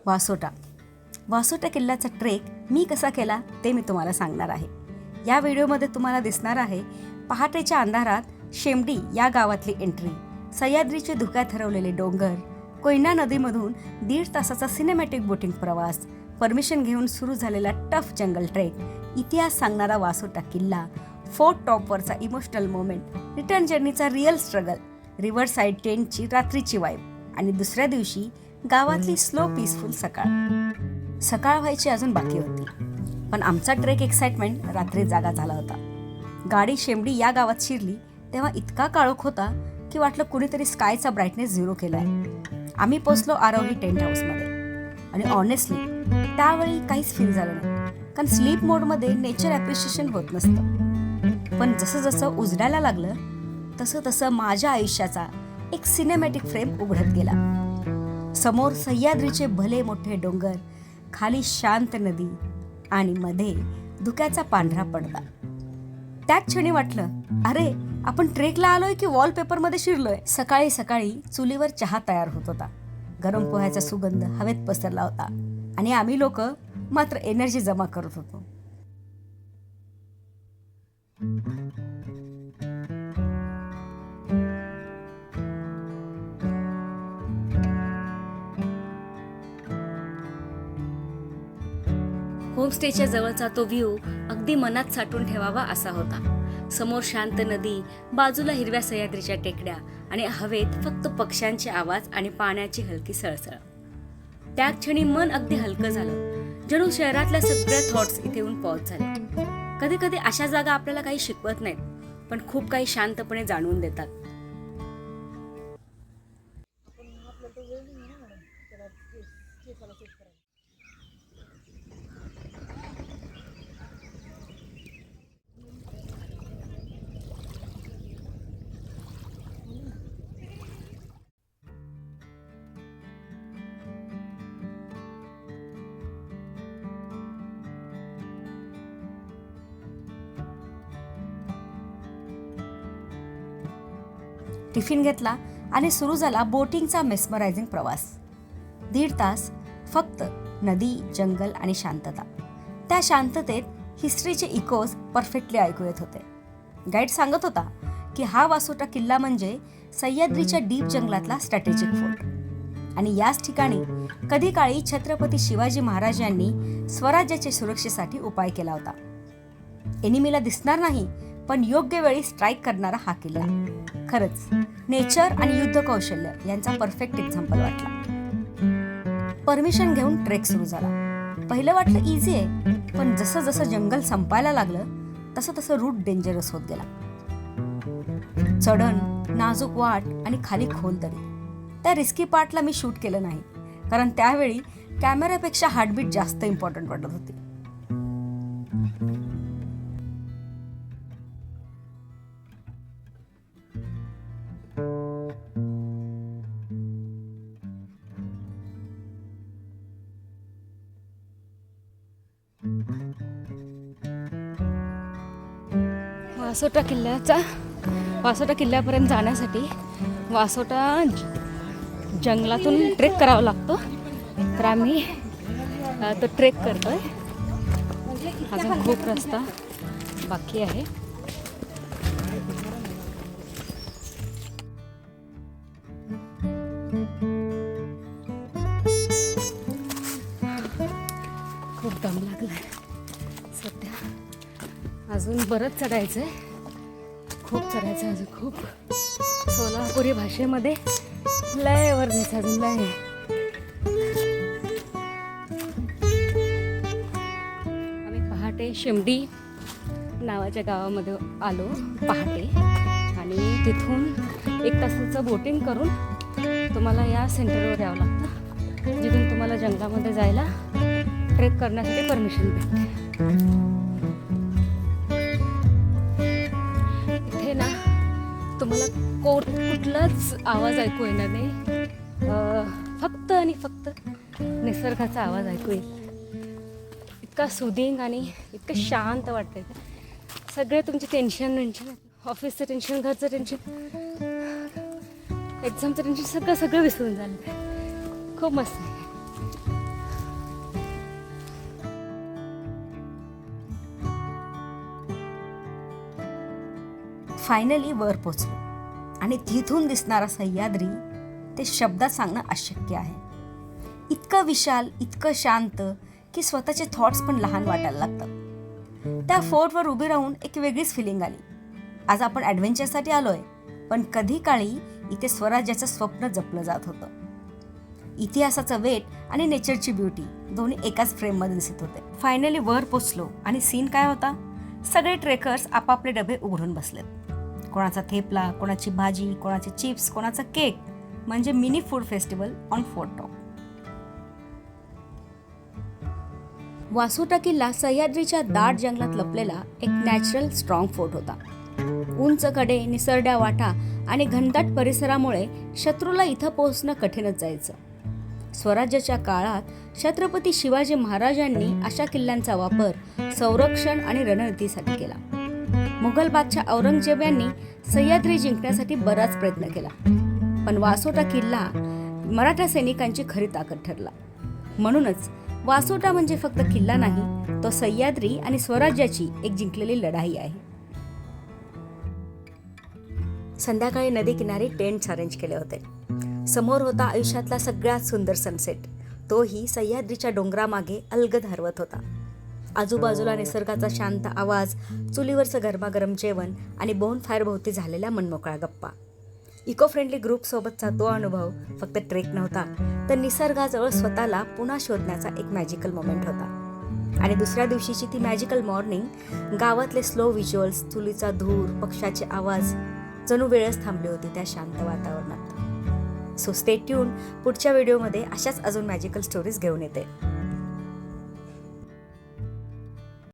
वासोटा वासोटा किल्ल्याचा ट्रेक मी कसा केला ते मी तुम्हाला सांगणार आहे. या व्हिडिओमध्ये तुम्हाला दिसणार आहे पहाटेच्या अंधारात शेमडी या गावातली एंट्री, सह्याद्रीचे धुक्यात हरवलेले डोंगर, कोयना नदीमधून 1.5 तासाचा सिनेमॅटिक बोटिंग प्रवास, परमिशन घेऊन सुरू झालेला टफ जंगल ट्रेक, इतिहास सांगणारा वासोटा किल्ला, फोर्ट टॉपवरचा इमोशनल मोमेंट, रिटर्न जर्नीचा रिअल स्ट्रगल, रिव्हर साईड टेंटची रात्रीची वाईब आणि दुसऱ्या दिवशी गावातली स्लो पीसफुल सकाळ व्हायची अजून बाकी होती. पण आमचा ट्रेक एक्साइटमेंट रात्री जागा झाला होता. गाडी शेमडी या गावात शिरली तेव्हा इतका काळोख होता की वाटलं कुणीतरी स्कायचा ब्राईटनेस 0 केलाय. आम्ही पोचलो आरवली टेंट हाऊसमध्ये आणि ऑनेस्टली त्यावेळी काहीच फील झालं नाही, कारण स्लीप मोडमध्ये नेचर ॲप्रिशिएशन होत नसतं. पण जसं जसं उजडायला लागलं तसं तसं माझ्या आयुष्याचा एक सिनेमॅटिक फ्रेम उघडत गेला. समोर सह्याद्रीचे भले मोठे डोंगर, खाली शांत नदी आणि मध्ये धुक्याचा पांढरा पडदा. त्याच क्षणी वाटलं, अरे आपण ट्रेकला आलोय की वॉलपेपरमध्ये शिरलोय. सकाळी सकाळी चुलीवर चहा तयार होत होता. गरम पोह्याचा सुगंध हवेत पसरला होता आणि आम्ही लोक मात्र एनर्जी जमा करत होतो. होमस्टेच्या जवळचा तो व्ह्यू अगदी मनात साठवून ठेवावा असा होता. समोर शांत नदी, बाजूला हिरव्या सह्याद्रीच्या टेकड्या आणि हवेत फक्त पक्ष्यांचे आवाज आणि पाण्याची हलकी सळसळ. त्या क्षणी मन अगदी हलकं झालं, जणू शहरातल्या सगळ्या थॉट्स इथे येऊन पॉज झाले. कधी कधी अशा जागा आपल्याला काही शिकवत नाहीत, पण खूप काही शांतपणे जाणवून देतात. टिफिन घेतला आणि सुरू झाला बोटिंगचा मेस्मरायझिंग प्रवास. 1.5 तास फक्त नदी, जंगल आणि शांतता. त्या शांततेत हिस्ट्रीचे इकोज परफेक्टली ऐकू येत होते. गाईड सांगत होता की हा वासोटा किल्ला म्हणजे सह्याद्रीच्या डीप जंगलातला स्ट्रॅटेजिक फोर्ट आणि याच ठिकाणी कधी काळी छत्रपती शिवाजी महाराज यांनी स्वराज्याच्या सुरक्षेसाठी उपाय केला होता. एनिमीला दिसणार नाही पण योग्य वेळी स्ट्राईक करणारा हा किल्ला. खरंच नेचर आणि युद्ध कौशल्य यांचा परफेक्ट एक्झाम्पल वाटला. परमिशन घेऊन ट्रेक सुरू झाला. पहिलं वाटलं इझी आहे, पण जसं जसं जंगल संपायला लागलं तसं तसं रूट डेंजरस होत गेला. चढण, नाजूक वाट आणि खाली खोल दरी. त्या रिस्की पार्टला मी शूट केलं नाही, कारण त्यावेळी कॅमेऱ्यापेक्षा हार्टबीट जास्त इम्पॉर्टंट वाटत होती. वासोटा किल्ल्यापर्यंत जाण्यासाठी वासोटा जंगलातून ट्रेक करावा लागतो. तर आम्ही तो ट्रेक करतोय. अजून खूप रस्ता बाकी आहे. खूप दम लागलाय सध्या. अजून बरंच चढायचं आहे, खूप चढायचं अजून खूप. सोलापुरी भाषेमध्ये लयवर जायचं अजून लय. आम्ही पहाटे शेमडी नावाच्या गावामध्ये आलो पहाटे आणि तिथून 1 तासाचं बोटिंग करून तुम्हाला या सेंटरवर यावं लागतं, जिथून तुम्हाला जंगलामध्ये जायला ट्रेक करण्यासाठी परमिशन भेटते. तुम्हाला कुठलाच आवाज ऐकू येणार नाही, फक्त आणि फक्त निसर्गाचा आवाज ऐकू येईल. इतका सुदिंग आणि इतकं शांत वाटतंय. सगळे तुमचे टेन्शन ऑफिसचं टेन्शन, घरचं टेन्शन, एक्झामचं टेन्शन सगळं विसरून झालं. खूप मस्त आहे. फायनली वर पोचलो आणि तिथून दिसणारा सह्याद्री ते शब्दात सांगणं अशक्य आहे. इतकं विशाल, इतकं शांत की स्वतःचे थॉट्स पण लहान वाटायला लागतात. त्या फोर्टवर उभी राहून एक वेगळीच फिलिंग आली. आज आपण ॲडव्हेंचरसाठी आलोय, पण कधी काळी इथे स्वराज्याचं स्वप्न जपलं जात होतं. इतिहासाचं वेट आणि नेचरची ब्युटी दोन्ही एकाच फ्रेममध्ये दिसत होते. फायनली वर पोचलो आणि सीन काय होता? सगळे ट्रेकर्स आपापले डबे उघडून बसलेत. कोणाचा थेपला, कोणाची भाजी, कोणाचे चिप्स, कोणाचा केक, म्हणजे mini food festival on fort top. Vasota किल्ला सह्याद्रीच्या दाट जंगलात लपलेला एक नॅचरल स्ट्रॉंग फोर्ट होता. उंच कडे, निसरड्या वाटा आणि घनदाट परिसरामुळे शत्रूला इथं पोहोचणं कठीणच जायचं. स्वराज्याच्या काळात छत्रपती शिवाजी महाराजांनी अशा किल्ल्यांचा वापर संरक्षण आणि रणनीतीसाठी केला. मुघल बादशाह औरंगजेब यांनी सह्याद्री जिंकण्यासाठी बराच प्रयत्न केला, पण वासोटा किल्ला मराठा सैनिकांची खरी ताकद ठरला. म्हणूनच वासोटा म्हणजे फक्त किल्ला नाही, तो सह्याद्री आणि स्वराज्याची एक जिंकलेली लढाई आहे. संध्याकाळी नदी किनारी टेंट्स अरेंज केले होते. समोर होता आयुष्यातला सगळ्यात सुंदर सनसेट. तोही सह्याद्रीच्या डोंगरामागे अलगद हरवत होता. आजूबाजूला निसर्गाचा शांत आवाज, चुलीवरचं गरमागरम जेवण आणि बोन फायर भोवती झालेल्या मनमोकळ्या गप्पा. इको फ्रेंडली ग्रुप सोबतचा तो अनुभव फक्त ट्रेक नव्हता, तर निसर्गाजवळ स्वतःला पुन्हा शोधण्याचा एक मॅजिकल मोमेंट होता. आणि दुसऱ्या दिवशीची ती मॅजिकल मॉर्निंग, गावातले स्लो व्हिज्युअल्स, चुलीचा धूर, पक्ष्याचे आवाज, जणू वेळच थांबली होती त्या शांत वातावरणात. सो स्टे ट्यून, पुढच्या व्हिडिओमध्ये अशाच अजून मॅजिकल स्टोरीज घेऊन येते.